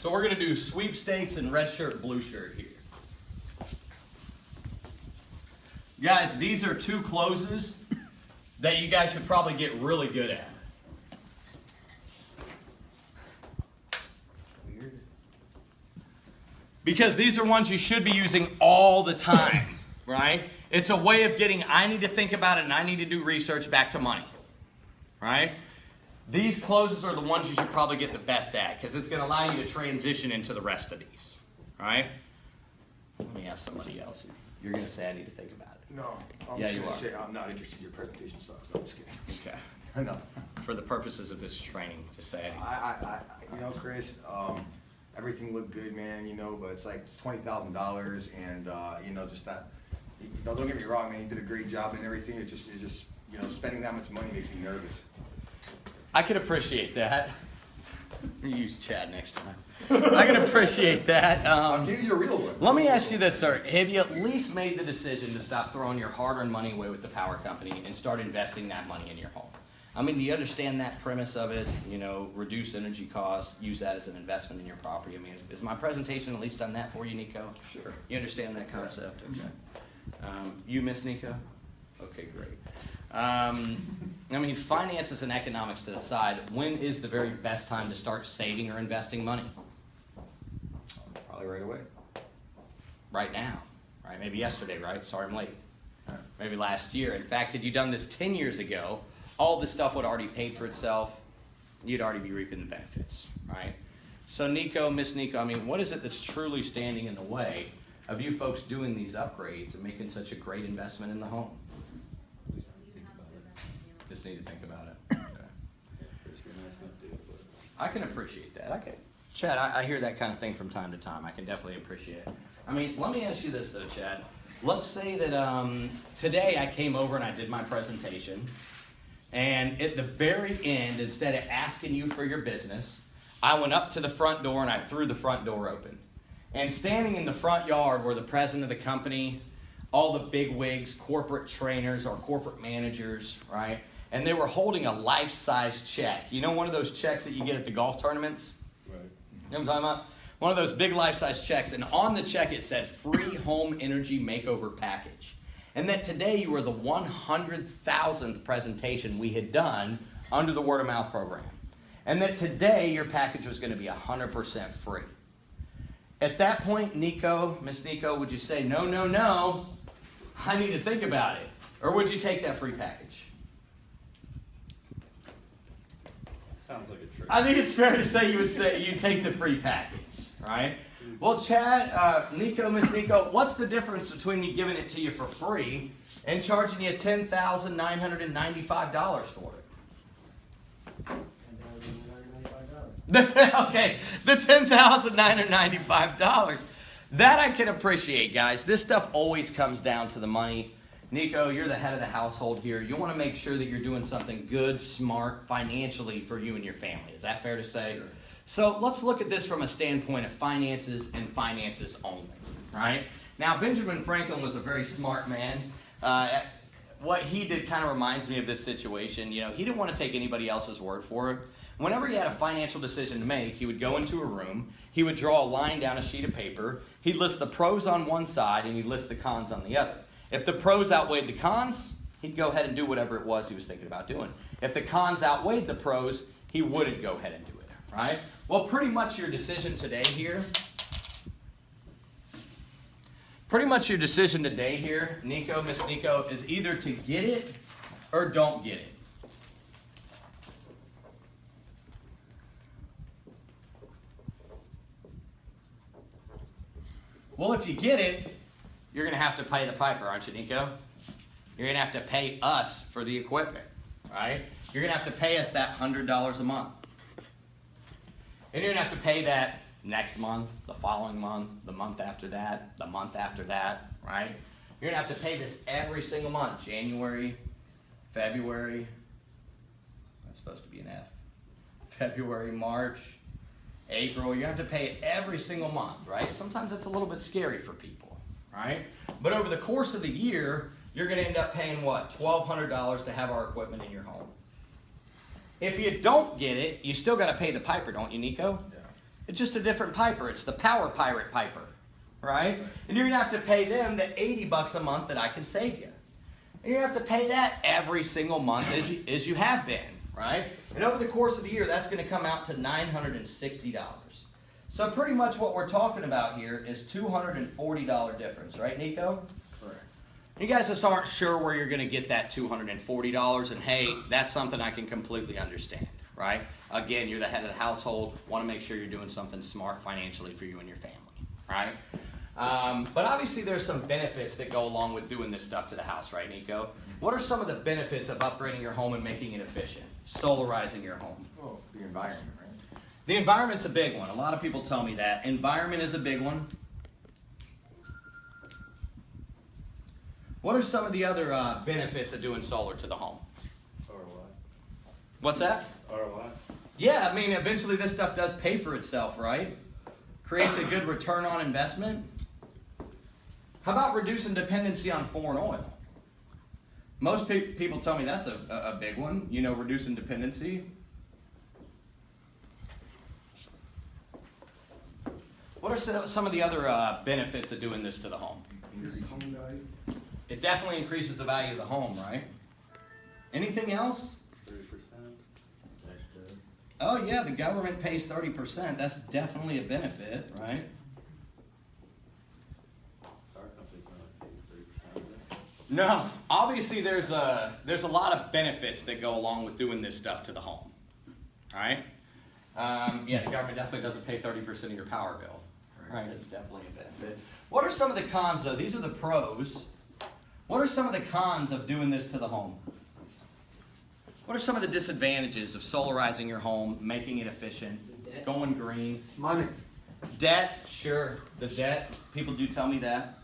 So we're going to do sweepstakes and red shirt, blue shirt here. Guys, these are two closes that you guys should probably get really good at. Weird. Because these are ones you should be using all the time, right? It's a way of getting, I need to think about it and I need to do research back to money, right? These closes are the ones you should probably get the best at because it's going to allow you to transition into the rest of these, right? Let me ask somebody else. You're going to say I need to think about it. No, I'm Yeah, just you gonna are. say I'm not interested. Your presentation sucks. No, I'm just kidding. Okay. No. For the purposes of this training, just say it. You know, Chris, everything looked good, man. You know, but it's like $20,000, and you know, just that. Don't get me wrong, man. You did a great job and everything. It's just, you know, spending that much money makes me nervous. I can appreciate that. Use Chad next time. I can appreciate that. I'll give you a real one. Let me ask you this, sir. Have you at least made the decision to stop throwing your hard-earned money away with the power company and start investing that money in your home? I mean, do you understand that premise of it? You know, reduce energy costs, use that as an investment in your property. I mean, is my presentation at least done that for you, Nico? Sure. You understand that concept? Okay. You, Miss Nico? Okay, great. I mean, finances and economics to the side, when is the very best time to start saving or investing money? Probably right away. Right now, right? Maybe yesterday, right? Sorry I'm late. Maybe last year. In fact, had you done this 10 years ago, all this stuff would already paid for itself. You'd already be reaping the benefits, right? So Nico, Miss Nico, I mean, what is it that's truly standing in the way of you folks doing these upgrades and making such a great investment in the home? Just need to think about it. Okay. I can appreciate that. Okay. Chad, I hear that kind of thing from time to time. I can definitely appreciate it. I mean, let me ask you this though, Chad. Let's say that today I came over and I did my presentation, and at the very end, instead of asking you for your business, I went up to the front door and I threw the front door open. And standing in the front yard were the president of the company, all the big wigs, corporate trainers or corporate managers, right? And they were holding a life-size check. You know one of those checks that you get at the golf tournaments? Right. You know what I'm talking about? One of those big life-size checks. And on the check it said, free home energy makeover package. And that today you were the 100,000th presentation we had done under the word of mouth program. And that today your package was going to be 100% free. At that point, Nico, Miss Nico, would you say, no, no, no, I need to think about it? Or would you take that free package? Sounds like a trick. I think it's fair to say you'd take the free package, right? Well, Chad, Nico, Miss Nico, what's the difference between me giving it to you for free and charging you $10,995 for it? Okay, the $10,995. That I can appreciate, guys. This stuff always comes down to the money. Nico, you're the head of the household here. You want to make sure that you're doing something good, smart, financially for you and your family. Is that fair to say? Sure. So let's look at this from a standpoint of finances and finances only, right? Now, Benjamin Franklin was a very smart man. What he did kind of reminds me of this situation. You know, he didn't want to take anybody else's word for it. Whenever he had a financial decision to make, he would go into a room, he would draw a line down a sheet of paper, he'd list the pros on one side, and he'd list the cons on the other. If the pros outweighed the cons, he'd go ahead and do whatever it was he was thinking about doing. If the cons outweighed the pros, he wouldn't go ahead and do it, right? Well, pretty much your decision today here, Nico, Miss Nico, is either to get it or don't get it. Well, if you get it, you're going to have to pay the piper, aren't you, Nico? You're going to have to pay us for the equipment, right? You're going to have to pay us that $100 a month. And you're going to have to pay that next month, the following month, the month after that, the month after that, right? You're going to have to pay this every single month. January, February, that's supposed to be an F. February, March, April, you have to pay it every single month, right? Sometimes that's a little bit scary for people, right? But over the course of the year, you're going to end up paying what? $1,200 to have our equipment in your home. If you don't get it, you still got to pay the piper, don't you, Nico? Yeah. It's just a different piper. It's the Power Pirate piper, right? And you're gonna have to pay them the $80 a month that I can save you. And you have to pay that every single month as you have been, right? And over the course of the year, that's gonna come out to $960. So pretty much what we're talking about here is $240 difference, right, Nico? Correct. You guys just aren't sure where you're gonna get that $240, and hey, that's something I can completely understand, right? Again, you're the head of the household, wanna make sure you're doing something smart financially for you and your family, right? But obviously there's some benefits that go along with doing this stuff to the house, right, Nico? What are some of the benefits of upgrading your home and making it efficient? Solarizing your home. Well, the environment, right? The environment's a big one. A lot of people tell me that. Environment is a big one. What are some of the other benefits of doing solar to the home? ROI. What's that? ROI. Yeah, I mean, eventually this stuff does pay for itself, right? Creates a good return on investment. How about reducing dependency on foreign oil? Most people tell me that's a big one, you know, reducing dependency. What are some of the other benefits of doing this to the home? It definitely increases the value of the home, right? Anything else? 30% extra. Oh yeah, the government pays 30%. That's definitely a benefit, right? Our company's not paying 30% of it. No, obviously there's a lot of benefits that go along with doing this stuff to the home. All right? Yeah, the government definitely doesn't pay 30% of your power bill. Right, that's definitely a benefit. What are some of the cons though? These are the pros. What are some of the cons of doing this to the home? What are some of the disadvantages of solarizing your home, making it efficient, going green? Money. Debt, sure, the debt. People do tell me that.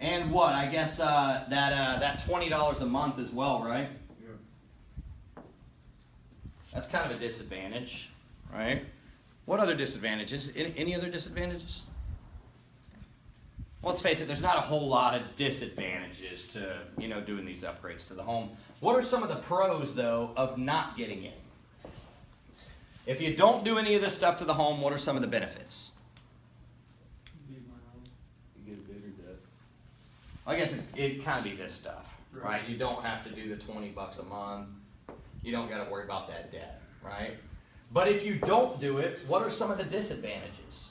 And what? I guess that $20 a month as well, right? Yeah. That's kind of a disadvantage, right? What other disadvantages? Any other disadvantages? Well, let's face it, there's not a whole lot of disadvantages to, you know, doing these upgrades to the home. What are some of the pros, though, of not getting in? If you don't do any of this stuff to the home, what are some of the benefits? You get a bigger debt. I guess it kind of be this stuff, right? You don't have to do the $20 a month. You don't got to worry about that debt, right? But if you don't do it, what are some of the disadvantages?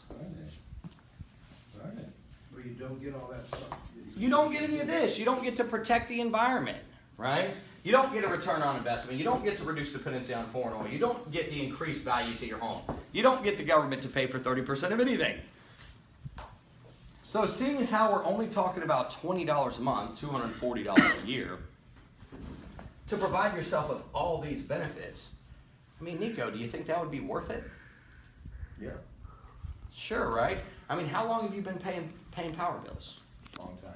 Well, you don't get all that stuff. You don't get any of this. You don't get to protect the environment, right? You don't get a return on investment. You don't get to reduce dependency on foreign oil. You don't get the increased value to your home. You don't get the government to pay for 30% of anything. So seeing as how we're only talking about $20 a month, $240 a year, to provide yourself with all these benefits, I mean, Nico, do you think that would be worth it? Yeah. Sure, right? I mean, how long have you been paying power bills? Long time.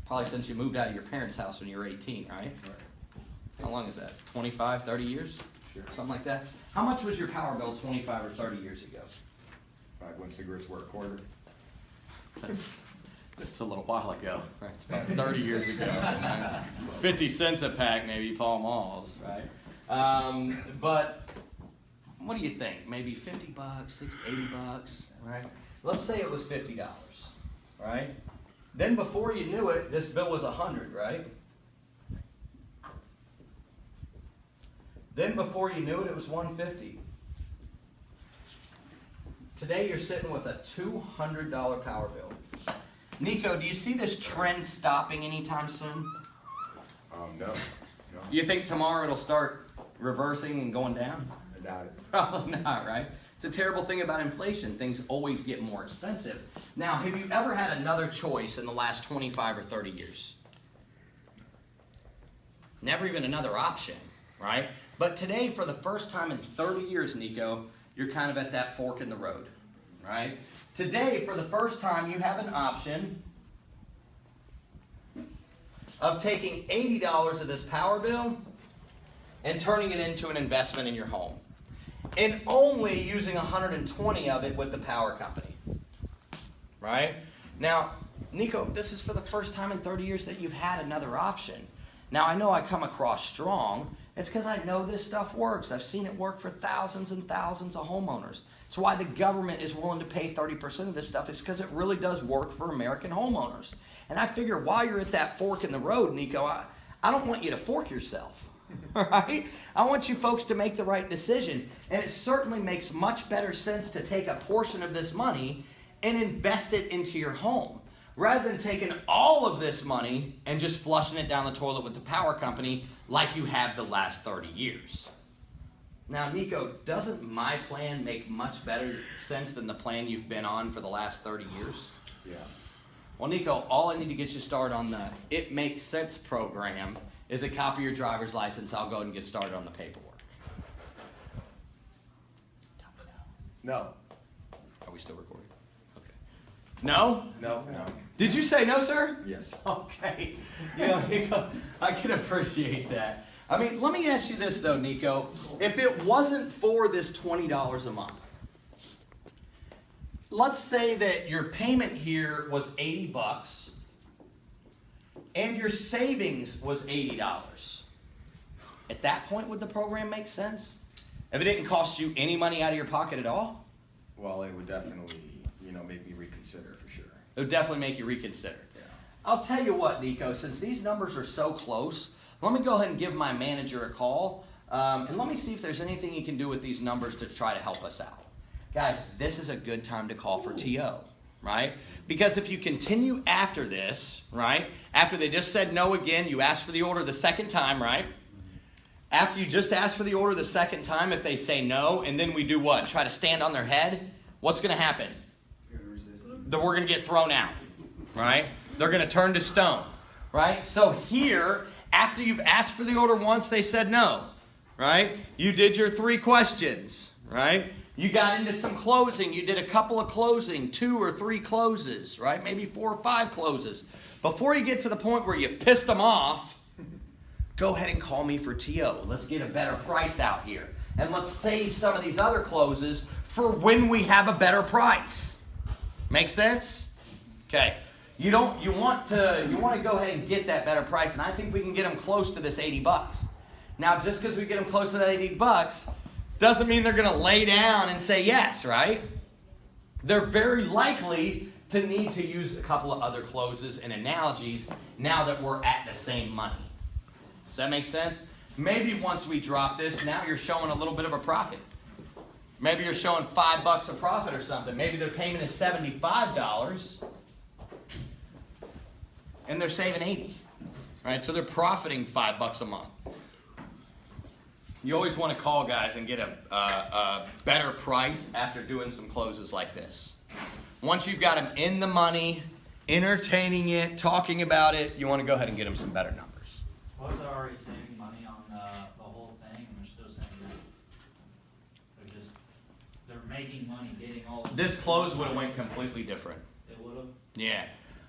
Probably since you moved out of your parents' house when you were 18, right? Right. How long is that? 25, 30 years? Sure. Something like that? How much was your power bill 25 or 30 years ago? Back when cigarettes were a quarter. That's a little while ago, right? It's about 30 years ago. Right? 50 cents a pack, maybe Pall Malls, right? But what do you think? Maybe 50 bucks, 60, 80 bucks, right? Let's say it was $50, right? Then before you knew it, this bill was 100, right? Then before you knew it, it was 150. Today you're sitting with a $200 power bill. Nico, do you see this trend stopping anytime soon? No. No. You think tomorrow it'll start reversing and going down? I doubt it. Probably not, right? It's a terrible thing about inflation. Things always get more expensive. Now, have you ever had another choice in the last 25 or 30 years? Never even another option, right? But today, for the first time in 30 years, Nico, you're kind of at that fork in the road, right? Today, for the first time, you have an option of taking $80 of this power bill and turning it into an investment in your home. And only using 120 of it with the power company, right? Now, Nico, this is for the first time in 30 years that you've had another option. Now, I know I come across strong, It's because I know this stuff works. I've seen it work for thousands and thousands of homeowners. It's why the government is willing to pay 30% of this stuff. It's because it really does work for American homeowners. And I figure while you're at that fork in the road, Nico, I don't want you to fork yourself. All right? I want you folks to make the right decision. And it certainly makes much better sense to take a portion of this money and invest it into your home, rather than taking all of this money and just flushing it down the toilet with the power company like you have the last 30 years. Now, Nico, doesn't my plan make much better sense than the plan you've been on for the last 30 years? Yeah. Well, Nico, all I need to get you started on the It Makes Sense program is a copy of your driver's license. I'll go ahead and get started on the paperwork. No. Are we still recording? Okay. No? No. No. Did you say no, sir? Yes. Okay. You know, Nico, I can appreciate that. I mean, let me ask you this, though, Nico. If it wasn't for this $20 a month, let's say that your payment here was $80 and your savings was $80. At that point, would the program make sense? If it didn't cost you any money out of your pocket at all? Well, it would definitely, make me reconsider for sure. It would definitely make you reconsider. Yeah. I'll tell you what, Nico, since these numbers are so close, let me go ahead and give my manager a call, and let me see if there's anything he can do with these numbers to try to help us out. Guys, this is a good time to call for TO, right? Because if you continue after this, right, after they just said no again, you asked for the order the second time, right? After you just asked for the order the second time, if they say no, and then we do what? Try to stand on their head? What's going to happen? That we're going to get thrown out, right? They're going to turn to stone, right? So here, after you've asked for the order once, they said no, right? You did your 3 questions, right? You got into some closing. You did a couple of closing, 2 or 3 closes, right? Maybe 4 or 5 closes. Before you get to the point where you've pissed them off, go ahead and call me for TO. Let's get a better price out here. And let's save some of these other closes for when we have a better price. Make sense? Okay. You want to go ahead and get that better price, and I think we can get them close to this $80. Now, just because we get them close to that $80 doesn't mean they're going to lay down and say yes, right? They're very likely to need to use a couple of other closes and analogies now that we're at the same money. Does that make sense? Maybe once we drop this, now you're showing a little bit of a profit. Maybe you're showing $5 a profit or something. Maybe their payment is $75 and they're saving $80, right? So they're profiting $5 a month. You always want to call guys and get a better price after doing some closes like this. Once you've got them in the money, entertaining it, talking about it, you want to go ahead and get them some better numbers. What if they're already saving money on the whole thing and they're still saying no? They're making money getting all of This close would have went completely different. It would have? Yeah.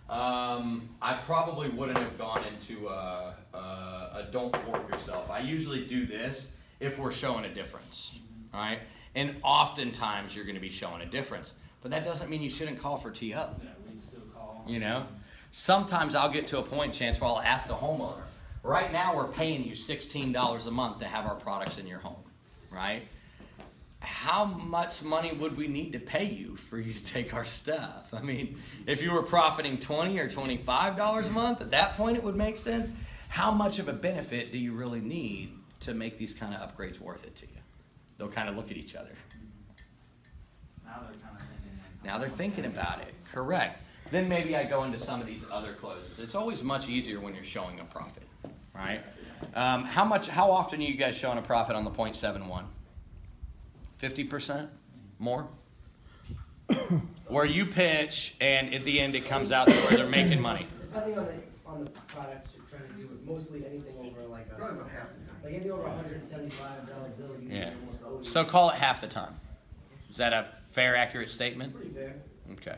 I probably wouldn't have gone into a don't fork yourself. I usually do this if we're showing a difference, all right? And oftentimes you're going to be showing a difference. But that doesn't mean you shouldn't call for TO. Yeah, we'd still call. You know? Sometimes I'll get to a point, Chance, where I'll ask a homeowner, right now we're paying you $16 a month to have our products in your home, right? How much money would we need to pay you for you to take our stuff? I mean, if you were profiting $20 or $25 a month, at that point it would make sense. How much of a benefit do you really need to make these kind of upgrades worth it to you? They'll kind of look at each other. Now they're kind of thinking. Now they're thinking about it. Correct. Then maybe I go into some of these other closes. It's always much easier when you're showing a profit, right? How often are you guys showing a profit on the 0.71? 50%? More? Where you pitch and at the end it comes out to where they're making money. Depending on the products you're trying to do, but mostly anything over like Probably about half the time. like anything over $175 bill, you Yeah. can almost always. So call it half the time. Is that a fair, accurate statement? Pretty fair. Okay.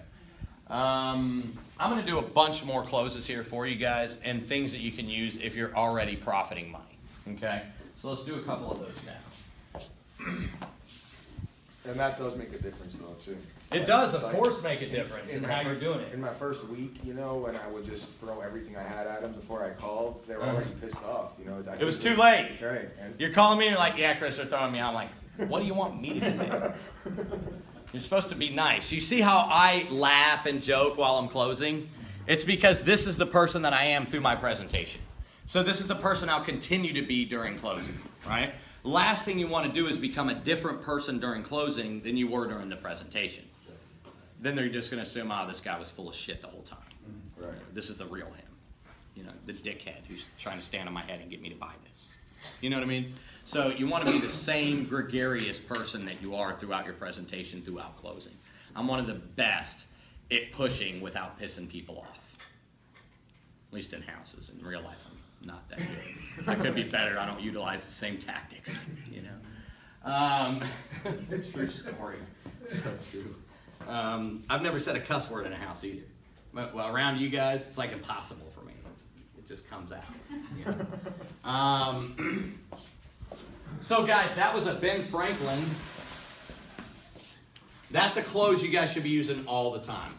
I'm going to do a bunch more closes here for you guys and things that you can use if you're already profiting money. Okay? So let's do a couple of those now. And that does make a difference though, too. It does, of course, make a difference in how you're doing In it. my first week, you know, when I would just throw everything I had at them before I called, they were already pissed off, you know. It was too late. Right, and You're calling me and you're like, yeah, Chris, they're throwing me out. I'm like, what do you want me to do then? You're supposed to be nice. You see how I laugh and joke while I'm closing? It's because this is the person that I am through my presentation. So this is the person I'll continue to be during closing, right? Last thing you want to do is become a different person during closing than you were during the presentation. Then they're just going to assume, oh, this guy was full of shit the whole time. right. This is the real him. You know, the dickhead who's trying to stand on my head and get me to buy this. You know what I mean? So you want to be the same gregarious person that you are throughout your presentation, throughout closing. I'm one of the best at pushing without pissing people off. At least in houses. In real life, I'm not that good. I could be better. I don't utilize the same tactics, you know. True story. So true. I've never said a cuss word in a house either. But, well, around you guys, it's like impossible for me. It just comes out. You know? So guys, that was a Ben Franklin. That's a close you guys should be using all the time.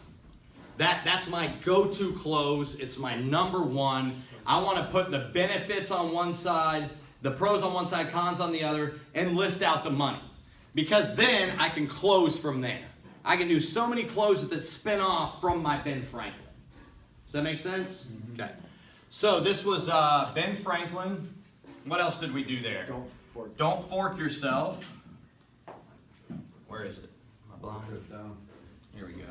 That's my go-to close. It's my number one. I want to put the benefits on one side, the pros on one side, cons on the other, and list out the money. Because then I can close from there. I can do so many closes that spin off from my Ben Franklin. Does that make sense? Mm-hmm. Okay. So this was Ben Franklin. What else did we do there? Don't fork yourself. Where is it? Am I blind? Put it down. Here we go.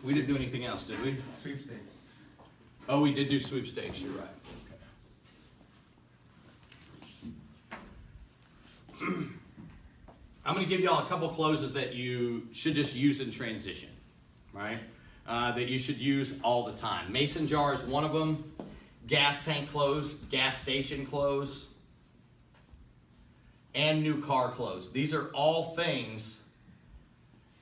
We didn't do anything else, did we? Sweepstakes. Oh, we did do sweepstakes. You're right. Okay. I'm going to give y'all a couple closes that you should just use in transition, right? That you should use all the time. Mason jar is one of them. Gas tank close, gas station close, and new car close. These are all things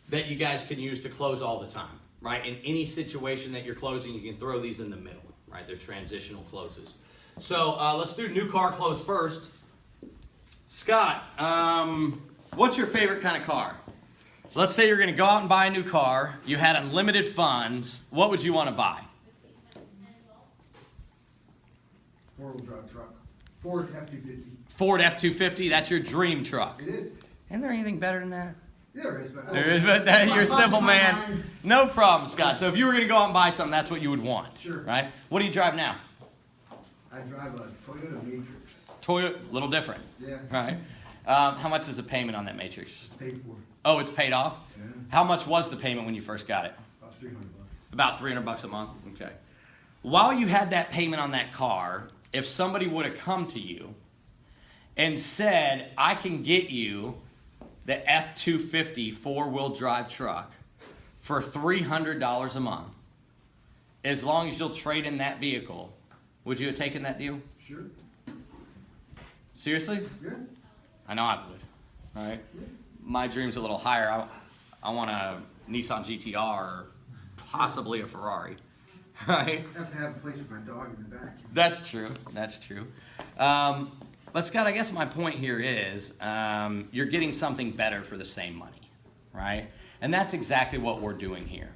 that you guys can use to close all the time, right? In any situation that you're closing, you can throw these in the middle, right? They're transitional closes. So let's do new car close first. Scott, what's your favorite kind of car? Let's say you're going to go out and buy a new car. You had unlimited funds. What would you want to buy? Four-wheel drive truck. Ford F-250. Ford F-250. That's your dream truck. It is. Isn't there anything better than that? There is, but. There is, but you're a simple man. No problem, Scott. So if you were going to go out and buy something, that's what you would want. Sure. Right? What do you drive now? I drive a Toyota Matrix. Toyota, a little different. Yeah. Right? How much is the payment on that Matrix? Paid for. Oh, it's paid off? Yeah. How much was the payment when you first got it? About $300. About $300 a month? Okay. While you had that payment on that car, if somebody would have come to you and said, I can get you the F-250 four-wheel drive truck for $300 a month, as long as you'll trade in that vehicle, would you have taken that deal? Sure. Seriously? Yeah. I know I would. All right. My dream's a little higher. I want a Nissan GTR or possibly a Ferrari. Right? I have to have a place for my dog in the back. That's true. That's true. But Scott, I guess my point here is you're getting something better for the same money, right? And that's exactly what we're doing here.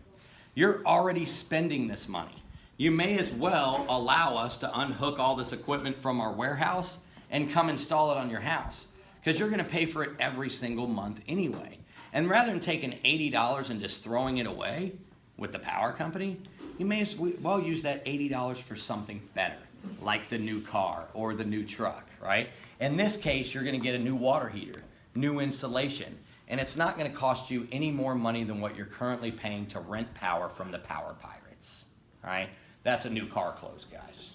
You're already spending this money. You may as well allow us to unhook all this equipment from our warehouse and come install it on your house, because you're going to pay for it every single month anyway. And rather than taking $80 and just throwing it away with the power company, you may as well use that $80 for something better, like the new car or the new truck, right? In this case, you're going to get a new water heater, new insulation, and it's not going to cost you any more money than what you're currently paying to rent power from the Power Pirates, right? That's a new car close, guys,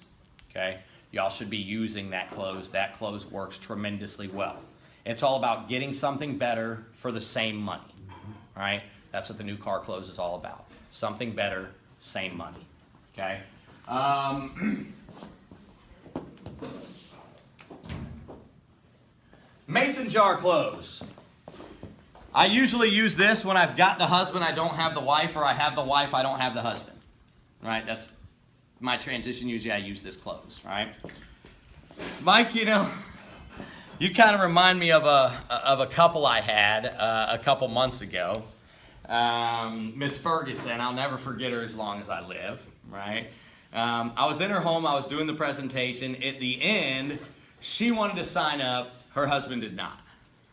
okay? Y'all should be using that close. That close works tremendously well. It's all about getting something better for the same money, right? That's what the new car close is all about. Something better, same money, okay? Mason jar close. I usually use this when I've got the husband, I don't have the wife, or I have the wife, I don't have the husband, right? That's my transition. Usually I use this close, right? Mike, you You kind of remind me of a couple I had a couple months ago. Miss Ferguson, I'll never forget her as long as I live, right? I was in her home, I was doing the presentation. At the end, she wanted to sign up, her husband did not,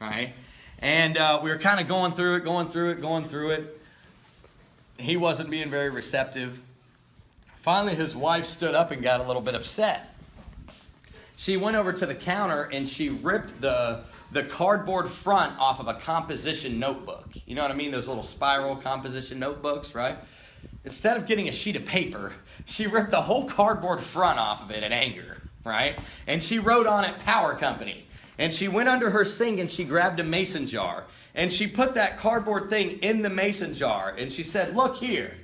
right? And we were kind of going through it. He wasn't being very receptive. Finally, his wife stood up and got a little bit upset. She went over to the counter and she ripped the cardboard front off of a composition notebook. You know what I mean? Those little spiral composition notebooks, right? Instead of getting a sheet of paper, she ripped the whole cardboard front off of it in anger, right? And she wrote on it Power Company. And she went under her sink and she grabbed a mason jar. And she put that cardboard thing in the mason jar. And she said, look here,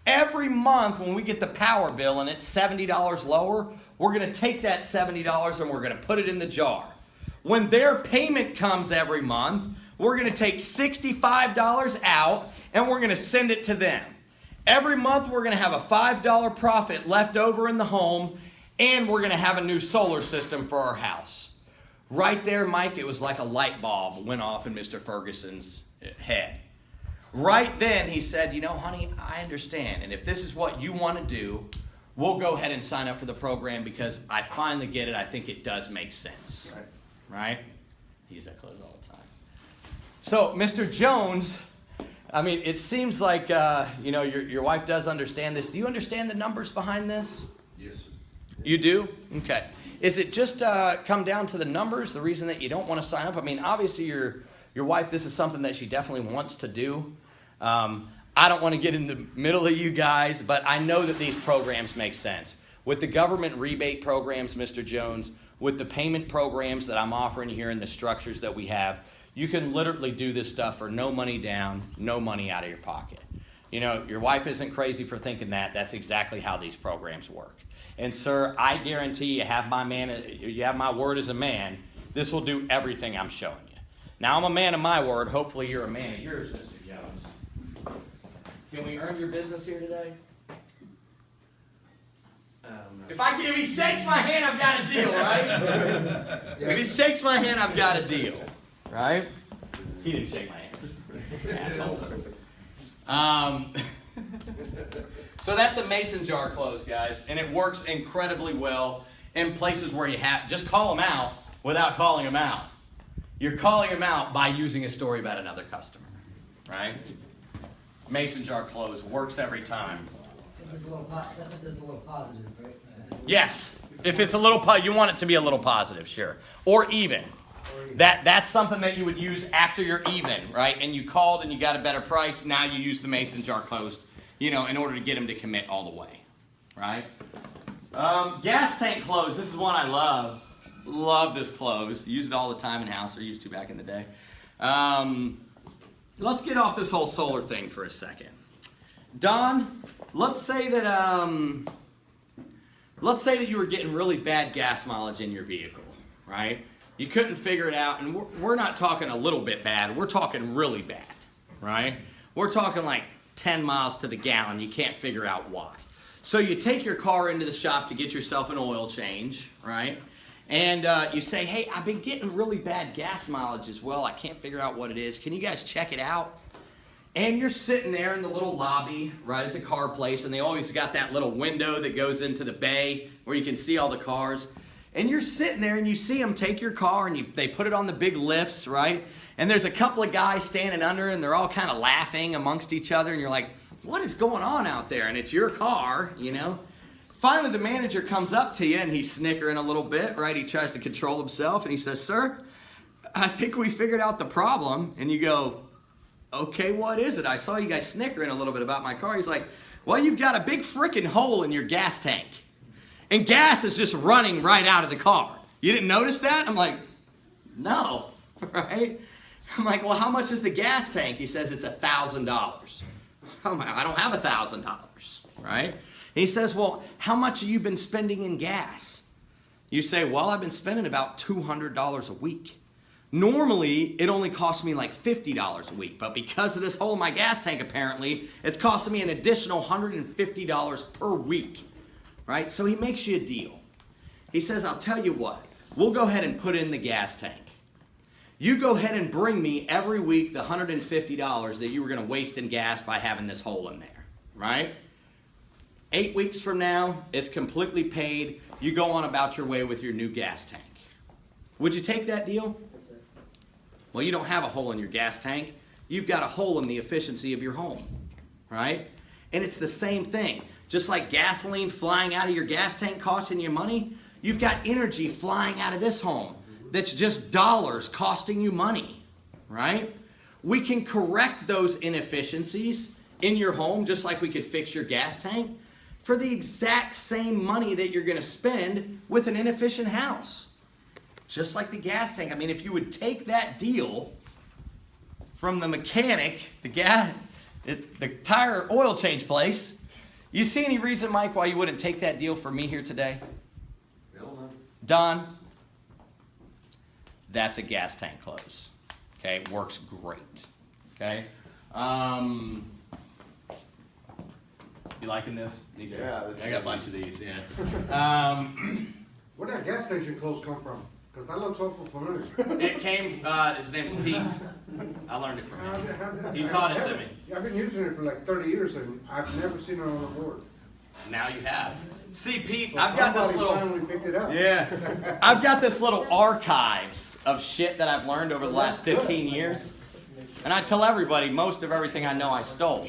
every month when we get the power bill and it's $70 lower, we're going to take that $70 and we're going to put it in the jar. When their payment comes every month, we're going to take $65 out and we're going to send it to them. Every month we're going to have a $5 profit left over in the home, and we're going to have a new solar system for our house. Right there, Mike, it was like a light bulb went off in Mr. Ferguson's head. Right then he said, you know, honey, I understand, and if this is what you want to do, we'll go ahead and sign up for the program because I finally get it. I think it does make sense. Right? I use that close all the time. So, Mr. Jones, I mean, it seems like, you know, your wife does understand this. Do you understand the numbers behind this? Yes, sir. You do? Okay. Is it just come down to the numbers, the reason that you don't want to sign up? I mean, obviously your wife, this is something that she definitely wants to do. I don't want to get in the middle of you guys, but I know that these programs make sense. With the government rebate programs, Mr. Jones, with the payment programs that I'm offering here and the structures that we have, you can literally do this stuff for no money down, no money out of your pocket. You know, your wife isn't crazy for thinking that. That's exactly how these programs work. And sir, I guarantee you have my word as a man, this will do everything I'm showing you. Now, I'm a man of my word. Hopefully you're a man of yours, Mr. Jones. Can we earn your business here today? If he shakes my hand, I've got a deal, right? If he shakes my hand, I've got a deal, right? He didn't shake my hand. Asshole. So that's a mason jar close, guys, and it works incredibly well in places where you have, just call them out without calling them out. You're calling them out by using a story about another customer, right? Mason jar close works every time. That's if there's a little positive, right? Yes, if it's a little, you want it to be a little positive, sure, or even. That's something that you would use after you're even, right? And you called and you got a better price. Now you use the mason jar closed, you know, in order to get them to commit all the way, right? Gas tank close. This is one I love. Love this close. Use it all the time in house, or used to back in the day. Let's get off this whole solar thing for a second. Don, let's say that you were getting really bad gas mileage in your vehicle, right? You couldn't figure it out, and we're not talking a little bit bad. We're talking really bad, right? We're talking like 10 miles to the gallon. You can't figure out why. So you take your car into the shop to get yourself an oil change, right? And you say, hey, I've been getting really bad gas mileage as well. I can't figure out what it is. Can you guys check it out? And you're sitting there in the little lobby right at the car place, and they always got that little window that goes into the bay where you can see all the cars. And you're sitting there and you see them take your car and they put it on the big lifts, right? And there's a couple of guys standing under and they're all kind of laughing amongst each other. And you're like, what is going on out there? And it's your car, you know? Finally, the manager comes up to you and he's snickering a little bit, right? He tries to control himself and he says, sir, I think we figured out the problem. And you go, okay, what is it? I saw you guys snickering a little bit about my car. He's like, well, you've got a big freaking hole in your gas tank. And gas is just running right out of the car. You didn't notice that? I'm like, no, right? I'm like, well, how much is the gas tank? He says it's $1,000. I'm like, I don't have $1,000, right? And he says, well, how much have you been spending in gas? You say, well, I've been spending about $200 a week. Normally, it only costs me like $50 a week, but because of this hole in my gas tank, apparently, it's costing me an additional $150 per week. Right? So he makes you a deal. He says, I'll tell you what, we'll go ahead and put in the gas tank. You go ahead and bring me every week the $150 that you were going to waste in gas by having this hole in there, right? 8 weeks from now, it's completely paid. You go on about your way with your new gas tank. Would you take that deal? That's it. Well, you don't have a hole in your gas tank. You've got a hole in the efficiency of your home, right? And it's the same thing. Just like gasoline flying out of your gas tank costing you money, you've got energy flying out of this home that's just dollars costing you money, right? We can correct those inefficiencies in your home just like we could fix your gas tank for the exact same money that you're going to spend with an inefficient house. Just like the gas tank. I mean, if you would take that deal from the mechanic, the tire oil change place, you see any reason, Mike, why you wouldn't take that deal for me here today? Don, that's a gas tank close. Okay, works great. Okay, you liking this? Yeah, I got a bunch of these. Yeah. Where'd that gas station clothes come from? Cause that looks awful familiar. It came. His name is Pete. I learned it from him. He taught it to me. I've been using it for like 30 years and I've never seen it on the board. Now you have. See, Pete, So I've got this somebody little. finally picked it up. Yeah, I've got this little archives of shit that I've learned over the last 15 years. And I tell everybody, most of everything I know I stole.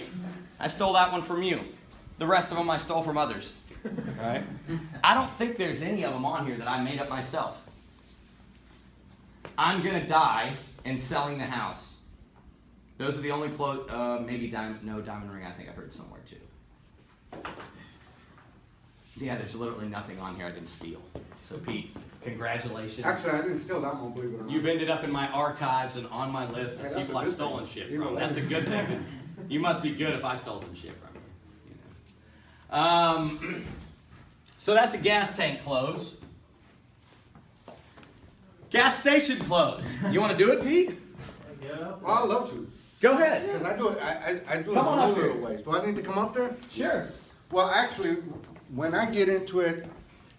I stole that one from you. The rest of them I stole from others. Right? I don't think there's any of them on here that I made up myself. I'm gonna die and selling the house. Those are the only maybe diamond ring. I think I heard somewhere too. Yeah, there's literally nothing on here I didn't steal. So Pete, congratulations. Actually, I didn't steal that one, believe it or not. You've ended up in my archives and on my list Hey, of that's people a I've good stolen thing. shit You from. know That's a that. good thing. You must be good if I stole some shit from you. So that's a gas tank close. Gas station close. You want to do it, Pete? Yeah. Well, I'd love to. Go ahead. Because I do it, I do it Come on in up a here. little ways. Do I need to come up there? Sure. Well, actually, when I get into it,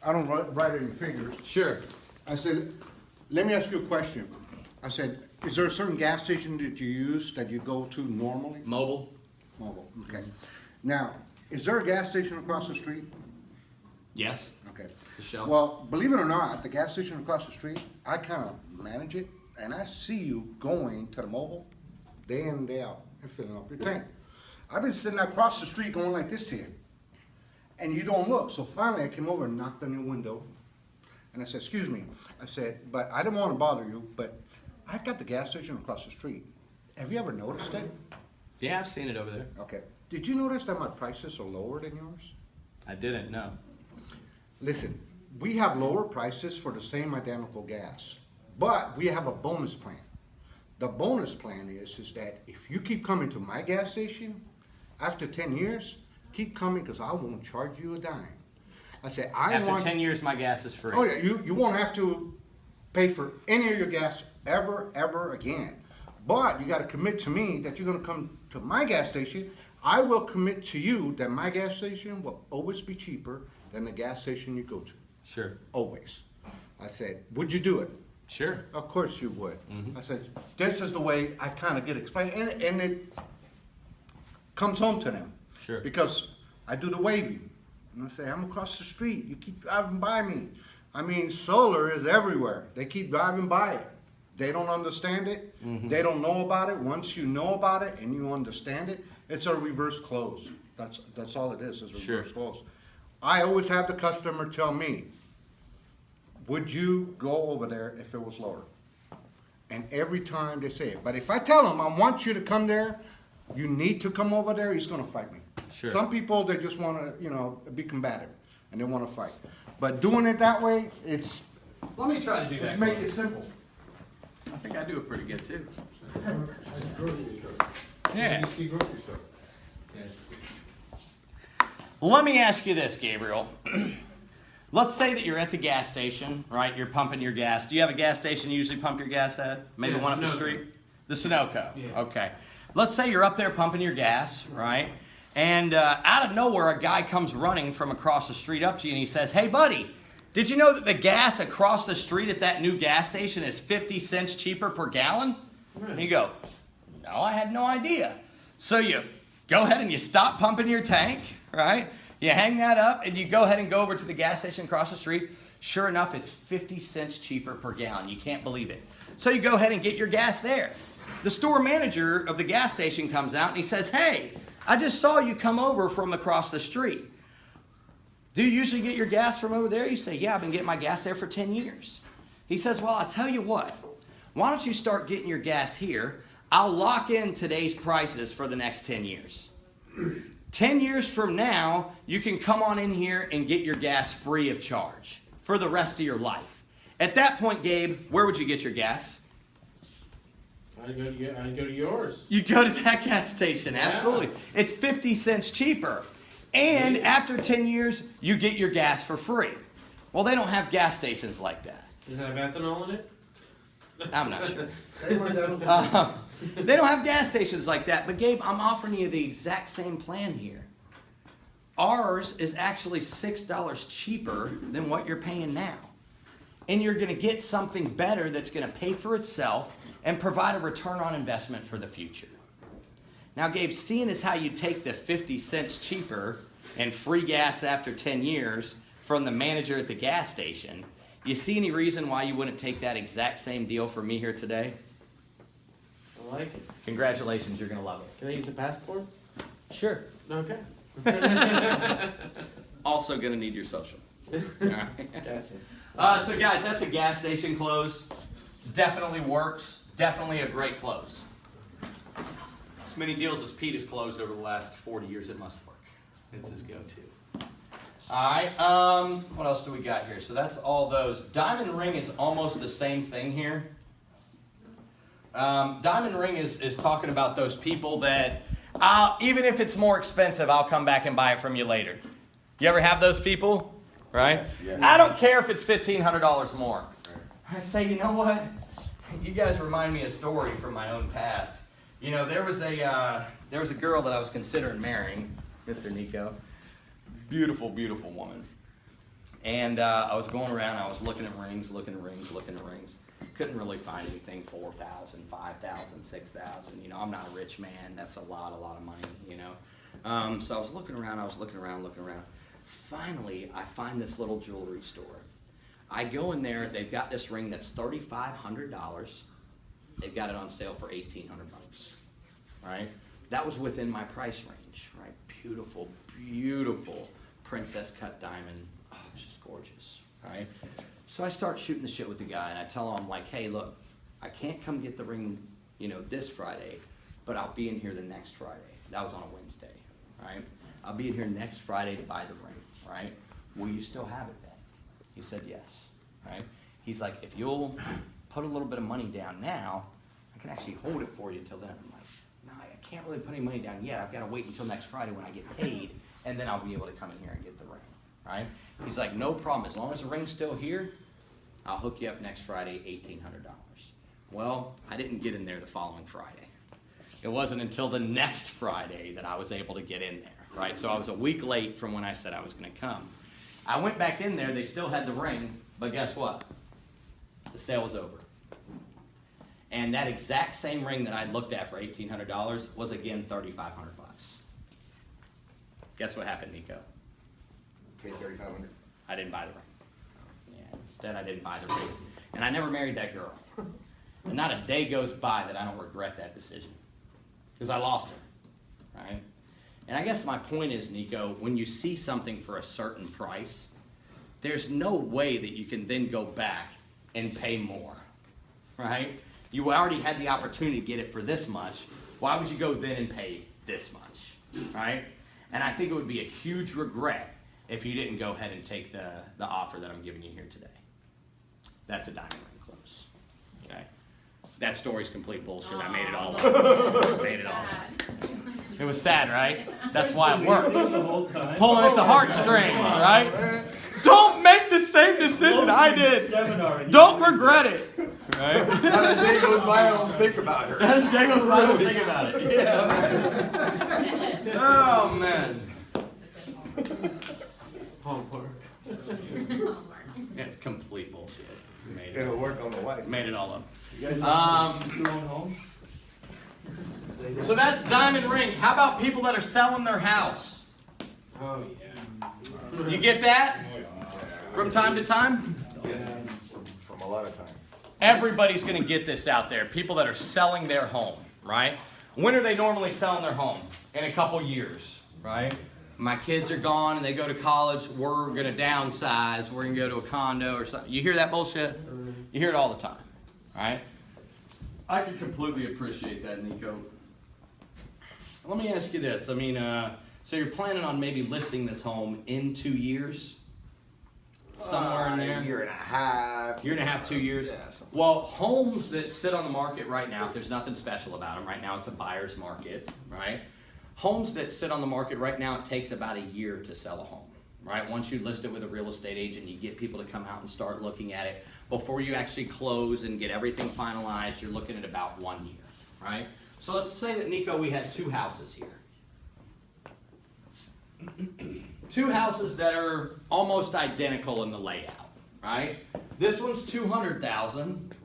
I don't write it in figures. Sure. I said, let me ask you a question. I said, is there a certain gas station that you use that you go to normally? Mobile. Mobile, okay. Now, is there a gas station across the street? Yes. Okay. The Shell. Well, believe it or not, the gas station across the street, I kind of manage it, and I see you going to the mobile day in and day out and filling up your tank. I've been sitting across the street going like this to you, and you don't look. So finally, I came over and knocked on your window, and I said, excuse me. I said, but I didn't want to bother you, but I got the gas station across the street. Have you ever noticed it? Yeah, I've seen it over there. Okay. Did you notice that my prices are lower than yours? I didn't know. Listen, we have lower prices for the same identical gas, but we have a bonus plan. The bonus plan is that if you keep coming to my gas station, after 10 years, keep coming because I won't charge you a dime. I said, After 10 years, my gas is free. Oh yeah, you won't have to pay for any of your gas ever again. But you gotta commit to me that you're gonna come to my gas station. I will commit to you that my gas station will always be cheaper than the gas station you go to. Sure. Always. I said, would you do it? Sure. Of course you would. Mhm. I said, this is the way I kind of get explained, and it comes home to them. Sure. Because I do the waving. And I say, I'm across the street. You keep driving by me. I mean, solar is everywhere. They keep driving by it. They don't understand it. They don't know about it. Once you know about it and you understand it, it's a reverse close. That's all it is a Sure. reverse close. I always have the customer tell me, would you go over there if it was lower? And every time they say it. But if I tell them, I want you to come there, you need to come over there, he's gonna fight me. Sure. Some people, they just wanna, be combative, and they wanna fight. But doing it that way, it's, Let me try to do that. let's make it simple. I think I do it pretty good too. Grocery store. Yeah. Grocery store. Let me ask you this, Gabriel. Let's say that you're at the gas station, right? You're pumping your gas. Do you have a gas station you usually pump your gas at? Maybe Yeah, one up the Sunoco. street? The Sunoco. Yeah. Okay. Let's say you're up there pumping your gas, right? And out of nowhere, a guy comes running from across the street up to you and he says, hey, buddy, Did you know that the gas across the street at that new gas station is 50 cents cheaper per gallon? And you go, no, I had no idea. So you go ahead and you stop pumping your tank, right? You hang that up and you go ahead and go over to the gas station across the street. Sure enough, it's 50 cents cheaper per gallon. You can't believe it. So you go ahead and get your gas there. The store manager of the gas station comes out and he says, hey, I just saw you come over from across the street. Do you usually get your gas from over there? You say, yeah, I've been getting my gas there for 10 years. He says, well, I'll tell you what. Why don't you start getting your gas here? I'll lock in today's prices for the next 10 years. 10 years from now, you can come on in here and get your gas free of charge for the rest of your life. At that point, Gabe, where would you get your gas? I'd go to yours. You go to that gas station, absolutely. It's 50 cents cheaper. And after 10 years, you get your gas for free. Well, they don't have gas stations like that. Does it have ethanol in it? I'm not sure. Hey, my devil. They don't have gas stations like that. But Gabe, I'm offering you the exact same plan here. Ours is actually $6 cheaper than what you're paying now. And you're going to get something better that's going to pay for itself and provide a return on investment for the future. Now, Gabe, seeing as how you take the 50 cents cheaper and free gas after 10 years from the manager at the gas station, you see any reason why you wouldn't take that exact same deal for me here today? I like it. Congratulations, you're going to love it. Can I use a passport? Sure. Okay. Also going to need your social. All right. Gotcha. So guys, that's a gas station close. Definitely works. Definitely a great close. As many deals as Pete has closed over the last 40 years, it must work. It's his go-to. All right, what else do we got here? So that's all those. Diamond Ring is almost the same thing here. Diamond Ring is talking about those people that, even if it's more expensive, I'll come back and buy it from you later. You ever have those people? Right? Yes, yes. I don't care if it's $1,500 more. I say, you know what? You guys remind me of a story from my own past. You know, there was a girl that I was considering marrying, Mr. Nico. Beautiful, beautiful woman. And I was going around, I was looking at rings. Couldn't really find anything 4,000, 5,000, 6,000. You know, I'm not a rich man. That's a lot of money, you know. So I was looking around. Finally, I find this little jewelry store. I go in there, they've got this ring that's $3,500. They've got it on sale for $1,800, right? That was within my price range, right? Beautiful, beautiful princess cut diamond. Oh, it's just gorgeous, right? So I start shooting the shit with the guy, and I tell him, like, hey, look, I can't come get the ring, you know, this Friday, but I'll be in here the next Friday. That was on a Wednesday, right? I'll be in here next Friday to buy the ring, right? Will you still have it then? He said yes, right? He's like, if you'll put a little bit of money down now, I can actually hold it for you until then. I'm like, no, I can't really put any money down yet. I've got to wait until next Friday when I get paid, and then I'll be able to come in here and get the ring, right? He's like, no problem. As long as the ring's still here, I'll hook you up next Friday, $1,800. Well, I didn't get in there the following Friday. It wasn't until the next Friday that I was able to get in there, right? So I was a week late from when I said I was going to come. I went back in there, they still had the ring, but guess what? The sale was over. And that exact same ring that I looked at for $1,800 was again $3,500. Guess what happened, Nico? Paid $3,500. I didn't buy the ring. Yeah, instead I didn't buy the ring. And I never married that girl. And not a day goes by that I don't regret that decision. Because I lost her, right? And I guess my point is, Nico, when you see something for a certain price, there's no way that you can then go back and pay more, right? You already had the opportunity to get it for this much. Why would you go then and pay this much, right? And I think it would be a huge regret if you didn't go ahead and take the offer that I'm giving you here today. That's a diamond ring close, okay? That story's complete bullshit. I made it all up. Made it all up. It was sad, right? That's why it works. The whole time. Pulling at the heartstrings, right? Don't make the same decision I did. Seminar. Don't regret it, right? Not a day goes by, I don't think about her. As day goes by, don't think about it. Yeah. Oh man. Hallmark. It's complete bullshit. Made It'll work on the wife. Made it all up. You guys Um, own homes? So that's diamond ring. How about people that are selling their house? Oh, yeah. You get that from time to time? From a lot of time. Everybody's going to get this out there. People that are selling their home, right? When are they normally selling their home? In a couple years, right? My kids are gone and they go to college. We're going to downsize. We're going to go to a condo or something. You hear that bullshit? You hear it all the time, right? I can completely appreciate that, Nico. Let me ask you this. I mean, so you're planning on maybe listing this home in 2 years? Somewhere in there? A year and a half. Year and a half, 2 years? Yeah, something. Well, homes that sit on the market right now, if there's nothing special about them, right now it's a buyer's market, right? Homes that sit on the market right now, it takes about a year to sell a home, right? Once you list it with a real estate agent, you get people to come out and start looking at it. Before you actually close and get everything finalized, you're looking at about 1 year, right? So let's say that, Nico, we had two houses here. Two houses that are almost identical in the layout, right? This one's 200,000.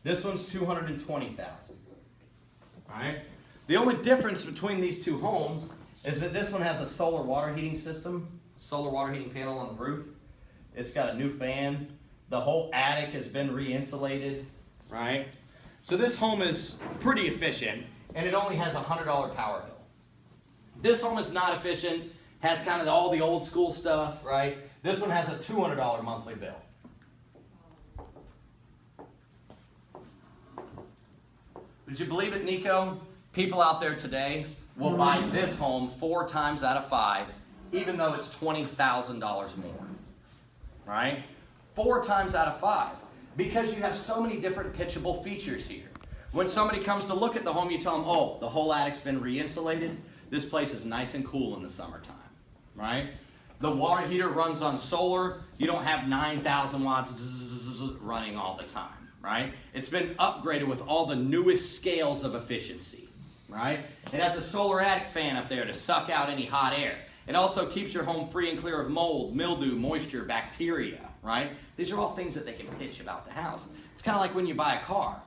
This one's 220,000. Right? The only difference between these two homes is that this one has a solar water heating system, solar water heating panel on the roof. It's got a new fan. The whole attic has been re-insulated, right? So this home is pretty efficient, and it only has a $100 power bill. This home is not efficient, has kind of all the old school stuff, right? This one has a $200 monthly bill. Would you believe it, Nico? People out there today will buy this home 4 times out of 5, even though it's $20,000 more, right? 4 times out of 5, because you have so many different pitchable features here. When somebody comes to look at the home, you tell them, oh, the whole attic's been re-insulated. This place is nice and cool in the summertime, right? The water heater runs on solar. You don't have 9,000 watts running all the time, right? It's been upgraded with all the newest scales of efficiency, right? It has a solar attic fan up there to suck out any hot air. It also keeps your home free and clear of mold, mildew, moisture, bacteria, right? These are all things that they can pitch about the house. It's kind of like when you buy a car.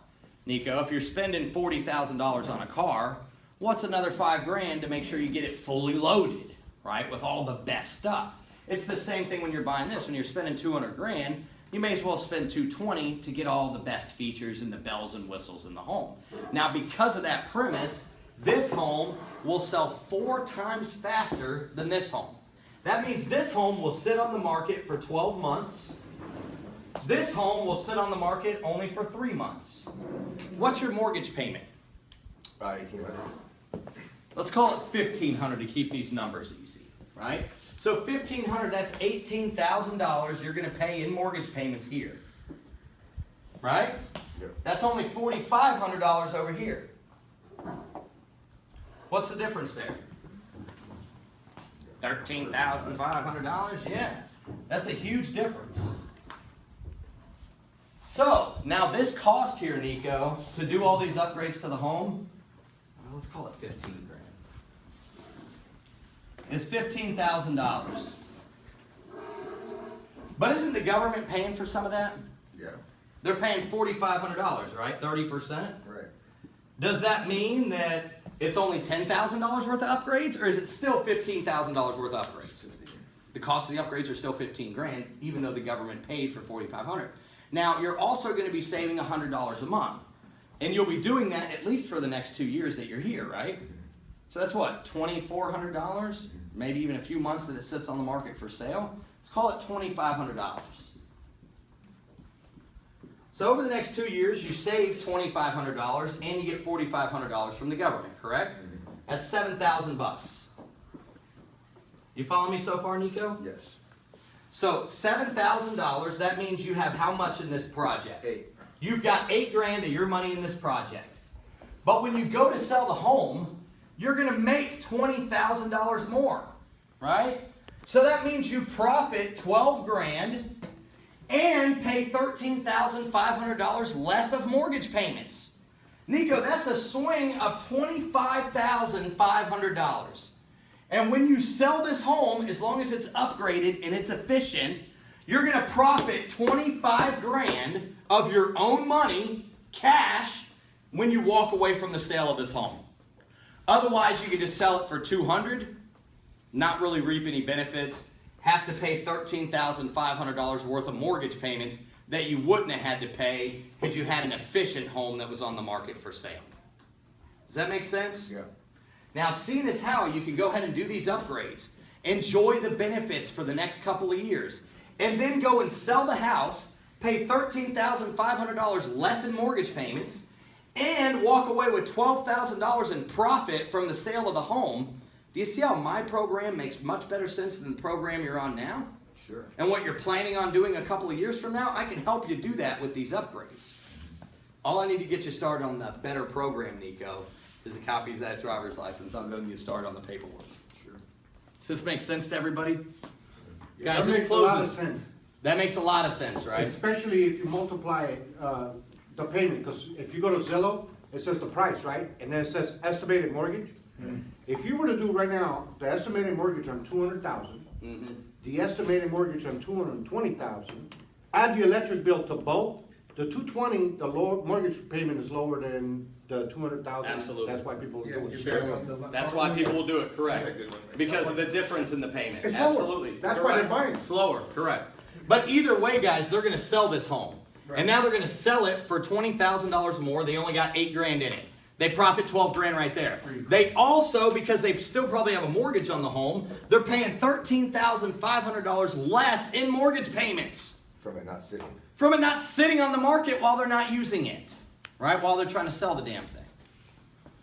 Nico, if you're spending $40,000 on a car, what's another $5,000 to make sure you get it fully loaded, right? With all the best stuff. It's the same thing when you're buying this. When you're spending $200,000, you may as well spend $220,000 to get all the best features and the bells and whistles in the home. Now, because of that premise, this home will sell 4 times faster than this home. That means this home will sit on the market for 12 months. This home will sit on the market only for 3 months. What's your mortgage payment? About 1,800. Let's call it $1,500 to keep these numbers easy, right? So $1,500, that's $18,000 you're going to pay in mortgage payments here, right? Yep. That's only $4,500 over here. What's the difference there? $13,500? Yeah, that's a huge difference. So, now this cost here, Nico, to do all these upgrades to the home, well, let's call it $15,000. It's $15,000. But isn't the government paying for some of that? Yeah. They're paying $4,500, right? 30%? Right. Does that mean that it's only $10,000 worth of upgrades, or is it still $15,000 worth of upgrades? The cost of the upgrades are still $15,000, even though the government paid for $4,500. Now, you're also going to be saving $100 a month, and you'll be doing that at least for the next 2 years that you're here, right? So that's what, $2,400? Maybe even a few months that it sits on the market for sale. Let's call it $2,500. So over the next 2 years, you save $2,500 and you get $4,500 from the government, correct? That's $7,000. You follow me so far, Nico? Yes. So $7,000, that means you have how much in this project? 8. You've got $8,000 of your money in this project. But when you go to sell the home, you're going to make $20,000 more, right? So that means you profit $12,000 and pay $13,500 less of mortgage payments. Nico, that's a swing of $25,500. And when you sell this home, as long as it's upgraded and it's efficient, you're gonna profit 25 grand of your own money, cash, when you walk away from the sale of this home. Otherwise, you could just sell it for 200, not really reap any benefits, have to pay $13,500 worth of mortgage payments that you wouldn't have had to pay if you had an efficient home that was on the market for sale. Does that make sense? Yeah. Now, seeing as how you can go ahead and do these upgrades, enjoy the benefits for the next couple of years, and then go and sell the house, pay $13,500 less in mortgage payments, and walk away with $12,000 in profit from the sale of the home. Do you see how my program makes much better sense than the program you're on now? Sure. And what you're planning on doing a couple of years from now? I can help you do that with these upgrades. All I need to get you started on the better program, Nico, is a copy of that driver's license. I'm going to get started on the paperwork. Sure. Does this make sense to everybody? That Guys, this makes a lot of closes. sense. That makes a lot of sense, right? Especially if you multiply the payment, because if you go to Zillow, it says the price, right? And then it says estimated mortgage. If you were to do right now, the estimated mortgage on 200,000, Mm-hmm. the estimated mortgage on 220,000, add the electric bill to both, the 220, the lower mortgage payment is lower than the 200,000. Absolutely. That's why people do it. Sure. That's why people will do it, correct. Because of the difference in the payment. It's lower. Absolutely. That's why they're Correct. buying it. It's lower, correct. But either way, guys, they're gonna sell this home. And now they're gonna sell it for $20,000 more. They only got 8 grand in it. They profit 12 grand right there. They also, because they still probably have a mortgage on the home, they're paying $13,500 less in mortgage payments From it not sitting. from it not sitting on the market while they're not using it, right? While they're trying to sell the damn thing.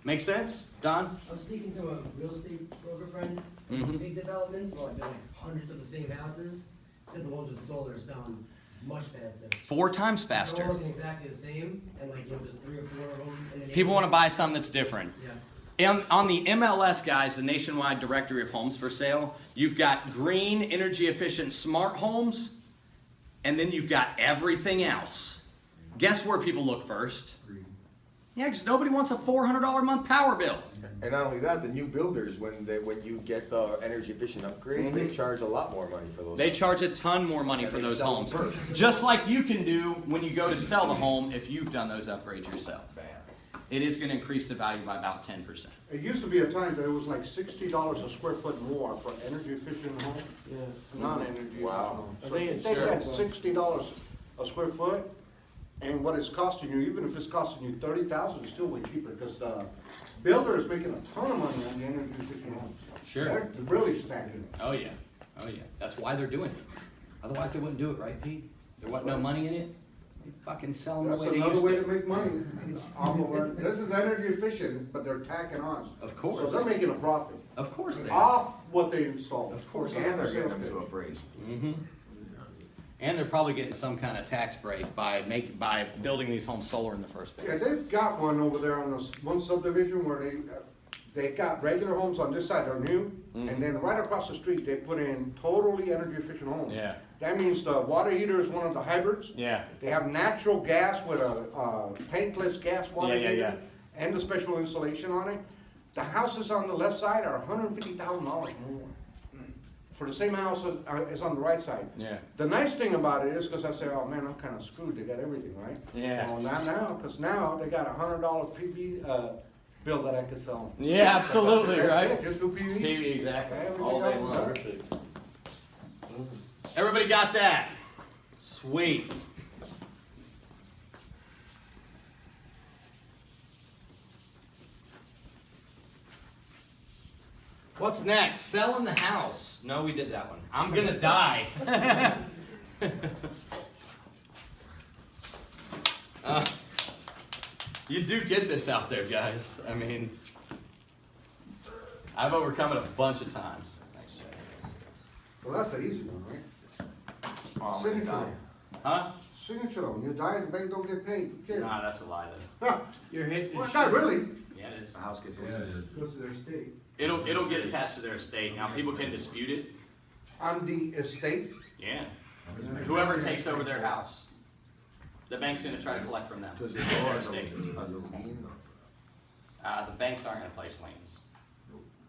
Make sense, Don? I was speaking to a real estate broker friend, Mhm. big developments, well, they're like hundreds of the same houses. Said the ones with solar are selling much faster. 4 times They're all faster. looking exactly the same, and like, there's 3 or 4 of them in the People want to neighborhood. buy something that's different. Yeah. On the MLS, guys, the Nationwide Directory of Homes for Sale, you've got green, energy efficient smart homes, and then you've got everything else. Guess where people look first? Yeah, because nobody wants a $400 a month power bill. And not only that, the new builders, when you get the energy efficient upgrades, they charge a lot more money for those. They charge a ton more money And for they those sell them homes. first. Just like you can do when you go to sell the home if you've done those upgrades yourself. Bam. It is going to increase the value by about 10%. It used to be a time that it was like $60 a square foot more for energy efficient home, Yeah. non-energy. Wow. home. I So think if it's you take that sure. $60 a square foot, and what it's costing you, even if it's costing you 30,000, it's still way cheaper, because the builder is making a ton of money on the energy efficient homes. Sure. They're really stacking it. Oh yeah, oh yeah. That's why they're doing it. Otherwise they wouldn't do it, right, Pete? If there wasn't no money in it, they'd fucking sell them the That's way they another used way to. to make money off of it. This is energy efficient, but they're tacking on. Of course. So they're making a profit Of course they are. off what they installed. Of course. And they're getting them to appraise. Mm-hmm. And they're probably getting some kind of tax break by building these homes solar in the first Yeah, place. they've got one over there on this one subdivision where they got regular homes on this side, they're new, and then right across the street, they put in totally energy efficient homes. Yeah. That means the water heater is one of the hybrids. Yeah. They have natural gas with a tankless gas water Yeah, yeah, heater yeah. and the special insulation on it. The houses on the left side are $150,000 more for the same house as on the right side. Yeah. The nice thing about it is, because I say, oh man, I'm kind of screwed, they got everything, right? Yeah. Well, not now, because now they got a $100 PV bill that I could sell them. Yeah, absolutely, That's right? it, just do PV. PV, exactly. Everything All day else is long. done. Perfect. Everybody got that? Sweet. What's next? Selling the house. No, we did that one. I'm gonna die. You do get this out there, guys. I mean, I've overcome it a bunch of times. Thanks, Jay. Well, that's the easy one, right? Oh, Signature. man. Huh? Signature, when you die, the bank don't get paid. Who cares? Nah, that's a lie, though. Huh. You're hitting. Well, not really. Yeah, it is. The house gets. Goes to their state. It'll get attached to their estate. Now, people can dispute it. On the estate, Yeah. Whoever takes over their house, the bank's gonna try to collect from them. Does it Their go estate. as a lien? The banks aren't gonna place liens.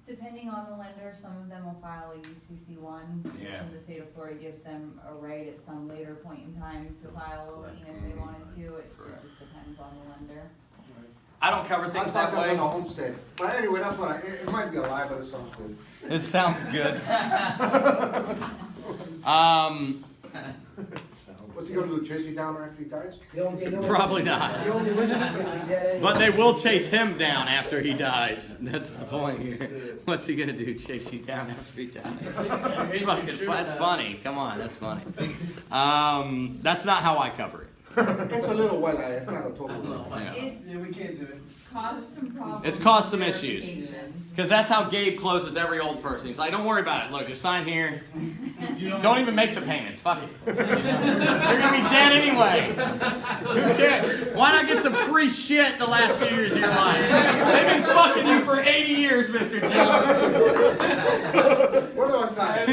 Depending on the lender, some of them will file a UCC one, which Yeah. in the state of Florida gives them a right at some later point in time to file a lien if they wanted to. It just depends on the lender. I don't cover I things thought that that's on the way. homestead. But anyway, that's what it might be a lie, but it sounds good. It sounds good. What's he gonna do, chase you down after he dies? Probably not. The only witness is gonna be dead anyway. But they will chase him down after he dies. That's the point here. What's he gonna do? Chase you down after he dies? It's fucking, that's funny. Come on, that's funny. That's not how I cover it. It's a little well, it's not a total. Yeah. It's we can't do it. caused some problems. It's caused some with issues. verifications. Because that's how Gabe closes every old person. He's like, don't worry about it. Look, just sign here. You Don't even make the payments. Fuck it. You're gonna be dead anyway. Who cares? Why not get some free shit the last few years of your life? They've been fucking you for 80 years, Mr. Jones. Where do I sign?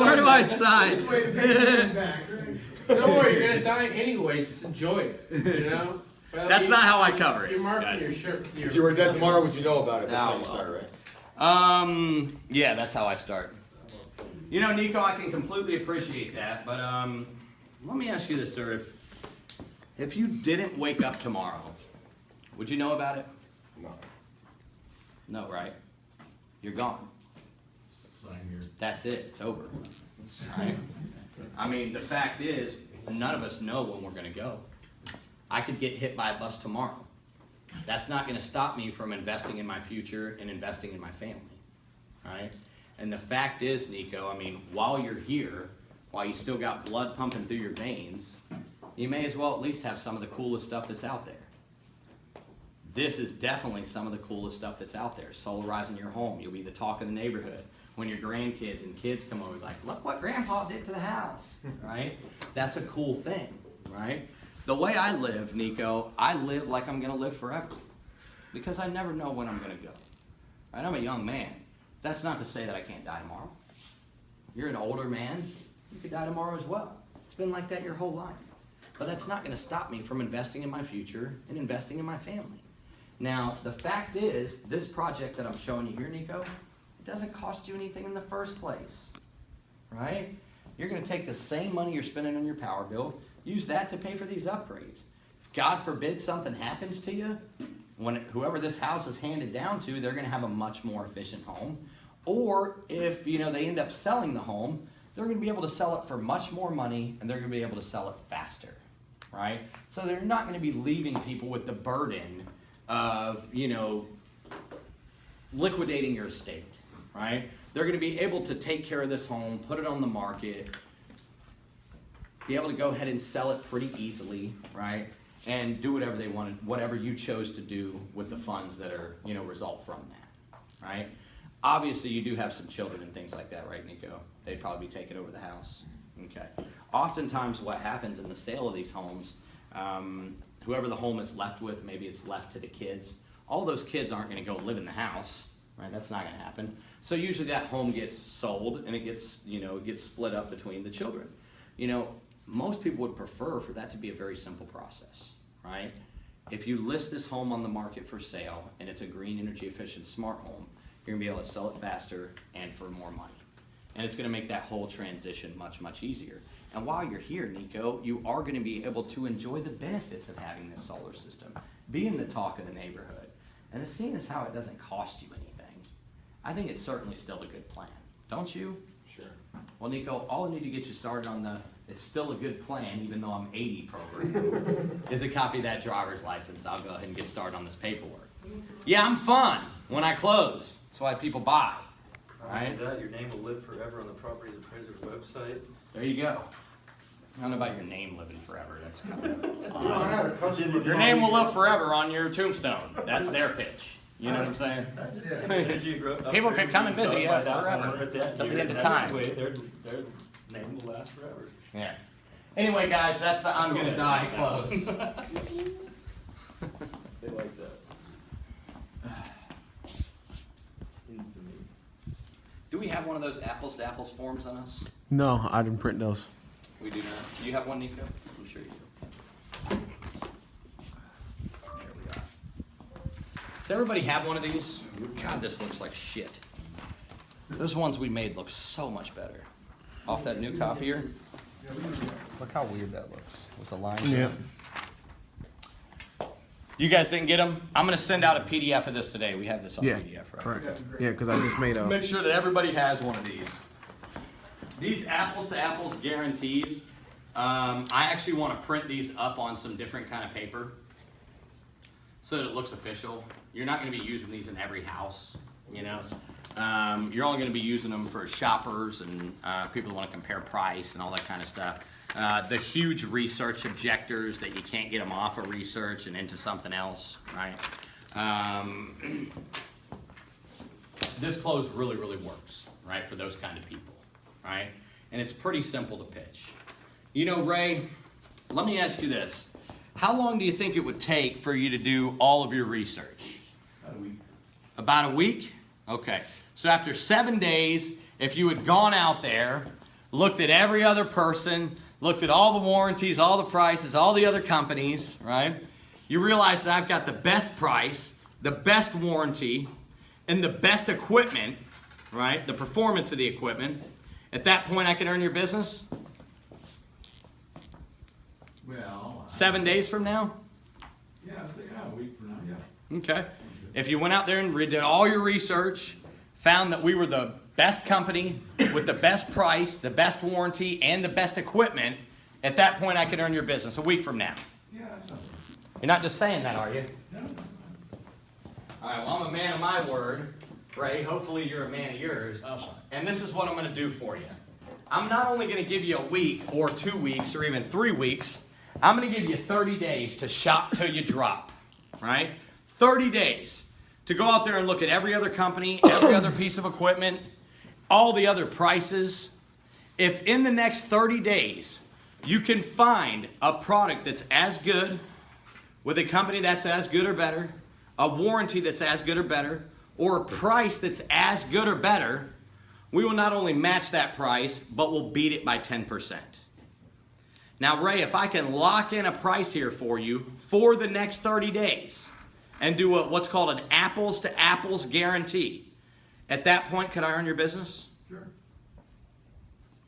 Where do I sign? Way to pay it back, right? Don't worry, you're gonna die anyways, just enjoy it, you know? Well, That's not how I cover it, You're marking your guys. shirt. If you were dead tomorrow, would you know about it? That's how Oh, you start, right? Yeah, that's how I start. You know, Nico, I can completely appreciate that, but let me ask you this, sir. If you didn't wake up tomorrow, would you know about it? No. No, right? You're gone. That's it. It's over. Right? I mean, the fact is, none of us know when we're going to go. I could get hit by a bus tomorrow. That's not going to stop me from investing in my future and investing in my family. Right? And the fact is, Nico, I mean, while you're here, while you still got blood pumping through your veins, you may as well at least have some of the coolest stuff that's out there. This is definitely some of the coolest stuff that's out there. Solarizing your home. You'll be the talk of the neighborhood. When your grandkids and kids come over, like, look what Grandpa did to the house, right? That's a cool thing, right? The way I live, Nico, I live like I'm gonna live forever. Because I never know when I'm gonna go. Right? I'm a young man. That's not to say that I can't die tomorrow. You're an older man, you could die tomorrow as well. It's been like that your whole life. But that's not gonna stop me from investing in my future and investing in my family. Now, the fact is, this project that I'm showing you here, Nico, it doesn't cost you anything in the first place, right? You're gonna take the same money you're spending on your power bill, use that to pay for these upgrades. If God forbid something happens to you, when whoever this house is handed down to, they're gonna have a much more efficient home. Or if, you know, they end up selling the home, they're gonna be able to sell it for much more money and they're gonna be able to sell it faster, right? So they're not gonna be leaving people with the burden of, you know, liquidating your estate, right? They're gonna be able to take care of this home, put it on the market, be able to go ahead and sell it pretty easily, right? And do whatever they wanted, whatever you chose to do with the funds that are, you know, result from that, right? Obviously, you do have some children and things like that, right, Nico? They'd probably be taking over the house. Okay. Oftentimes, what happens in the sale of these homes, whoever the home is left with, maybe it's left to the kids. All those kids aren't going to go live in the house, right? That's not going to happen. So usually that home gets sold and it gets, you know, it gets split up between the children. You know, most people would prefer for that to be a very simple process, right? If you list this home on the market for sale and it's a green energy efficient smart home, you're gonna be able to sell it faster and for more money. And it's gonna make that whole transition much, much easier. And while you're here, Nico, you are gonna be able to enjoy the benefits of having this solar system, being the talk of the neighborhood. And seeing as how it doesn't cost you anything, I think it's certainly still a good plan. Don't you? Sure. Well, Nico, all I need to get you started on the it's still a good plan, even though I'm 80 program, is a copy of that driver's license. I'll go ahead and get started on this paperwork. Yeah, I'm fun when I close. That's why people buy. Right? That, your name will live forever on the Properties Appraiser's website. There you go. I don't know about your name living forever. That's kind of You don't have it, customer- your name will live forever on your tombstone. That's their pitch. You know what I'm saying? Energy growth. People could come and visit you By that forever, homeowner at that till the year, end of and time. that's the way their name will last forever. Yeah. Anyway, guys, that's the I'm gonna die close. They like that. Infamy. Do we have one of those apples to apples forms on us? No, I didn't print those. We do not. Do you have one, Nico? I'm sure you do. There we are. Does everybody have one of these? God, this looks like shit. Those ones we made look so much better. Off that new copier. Look how weird that looks with the lines. Yeah. You guys didn't get them? I'm gonna send out a PDF of this today. We have this on Yeah. PDF, right? Correct. Yeah, because I just made a. Make sure that everybody has one of these. These apples to apples guarantees, I actually want to print these up on some different kind of paper so that it looks official. You're not going to be using these in every house, you know. You're only going to be using them for shoppers and people that want to compare price and all that kind of stuff. The huge research objectors that you can't get them off of research and into something else, right? This close really, really works, right, for those kind of people, right? And it's pretty simple to pitch. You know, Ray, let me ask you this. How long do you think it would take for you to do all of your research? About a week. About a week? Okay. So after 7 days, if you had gone out there, looked at every other person, looked at all the warranties, all the prices, all the other companies, right? You realize that I've got the best price, the best warranty, and the best equipment, right? The performance of the equipment. At that point, I can earn your business? Well, 7 days from now? yeah, I'd say, yeah, a week from now, yeah. Okay. If you went out there and did all your research, found that we were the best company with the best price, the best warranty, and the best equipment, at that point I could earn your business a week from now. Yeah, that's not, You're not just saying that, are you? no, no. All right, well, I'm a man of my word. Ray, hopefully you're a man of yours. And this is what I'm going to do for you. I'm not only going to give you a week or 2 weeks or even 3 weeks. I'm going to give you 30 days to shop till you drop, right? 30 days to go out there and look at every other company, every other piece of equipment, all the other prices. If in the next 30 days you can find a product that's as good, with a company that's as good or better, a warranty that's as good or better, or a price that's as good or better, we will not only match that price, but we'll beat it by 10%. Now, Ray, if I can lock in a price here for you for the next 30 days and do what's called an apples to apples guarantee, at that point, could I earn your business? Sure.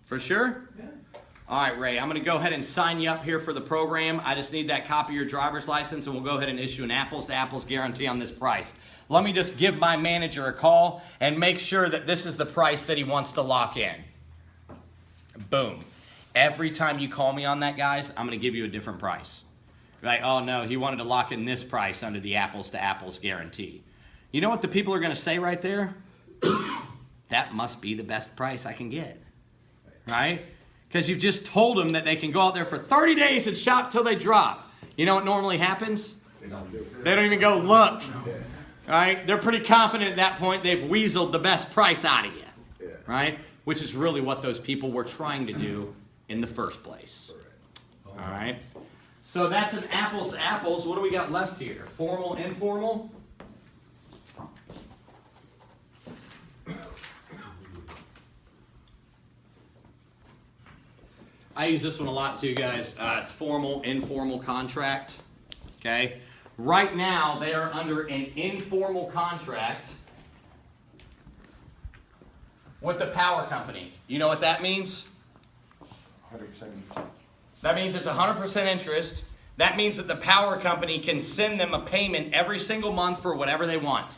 For sure? Yeah. All right, Ray, I'm going to go ahead and sign you up here for the program. I just need that copy of your driver's license, and we'll go ahead and issue an apples-to-apples guarantee on this price. Let me just give my manager a call and make sure that this is the price that he wants to lock in. Boom. Every time you call me on that, guys, I'm going to give you a different price. You're like, oh, no, he wanted to lock in this price under the apples-to-apples guarantee. You know what the people are going to say right there? That must be the best price I can get, right? Because you've just told them that they can go out there for 30 days and shop till they drop. You know what normally happens? They don't do it. They don't even go look. Right? They're pretty confident at that point they've weaseled the best price out of you. Right? Which is really what those people were trying to do in the first place. All right? So that's an apples to apples. What do we got left here? Formal, informal? I use this one a lot too, guys. It's formal, informal contract. Okay? Right now, they are under an informal contract with the power company. You know what that means? 100%. That means it's 100% interest. That means that the power company can send them a payment every single month for whatever they want.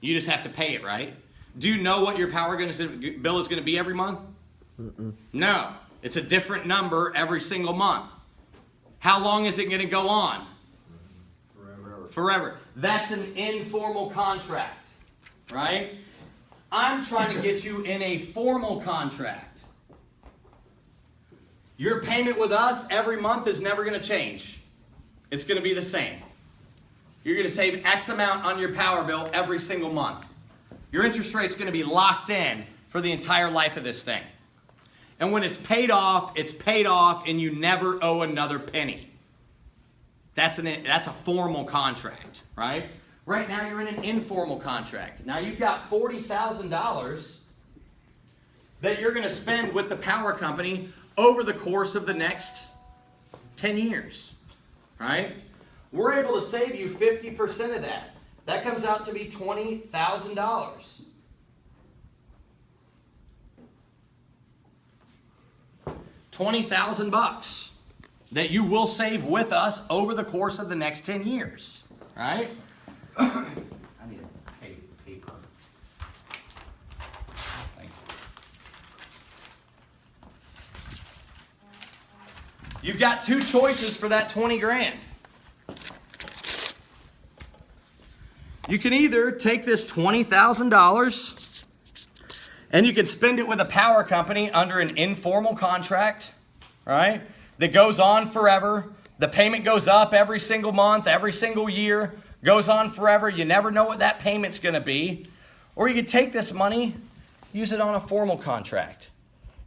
You just have to pay it, right? Do you know what your power bill is going to be every month? No. It's a different number every single month. How long is it going to go on? Forever. That's an informal contract, right? I'm trying to get you in a formal contract. Your payment with us every month is never going to change. It's going to be the same. You're going to save X amount on your power bill every single month. Your interest rate's going to be locked in for the entire life of this thing. And when it's paid off, and you never owe another penny. That's a formal contract, right? Right now you're in an informal contract. Now you've got $40,000 that you're going to spend with the power company over the course of the next 10 years, right? We're able to save you 50% of that. That comes out to be $20,000. $20,000 that you will save with us over the course of the next 10 years, right? I need a paper. Thank you. You've got two choices for that 20 grand. You can either take this $20,000 and you can spend it with a power company under an informal contract, right? That goes on forever. The payment goes up every single month, every single year, goes on forever. You never know what that payment's going to be. Or you could take this money, use it on a formal contract.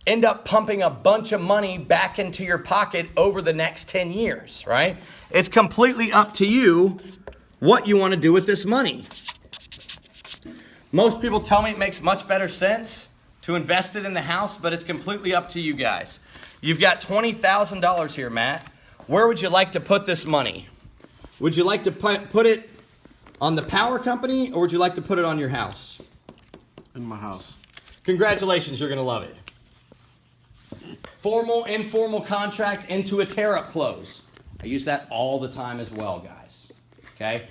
End up pumping a bunch of money back into your pocket over the next 10 years, right? It's completely up to you what you want to do with this money. Most people tell me it makes much better sense to invest it in the house, but it's completely up to you guys. You've got $20,000 here, Matt. Where would you like to put this money? Would you like to put it on the power company, or would you like to put it on your house? In my house. Congratulations, you're going to love it. Formal, informal contract into a tear-up close. I use that all the time as well, guys. Okay?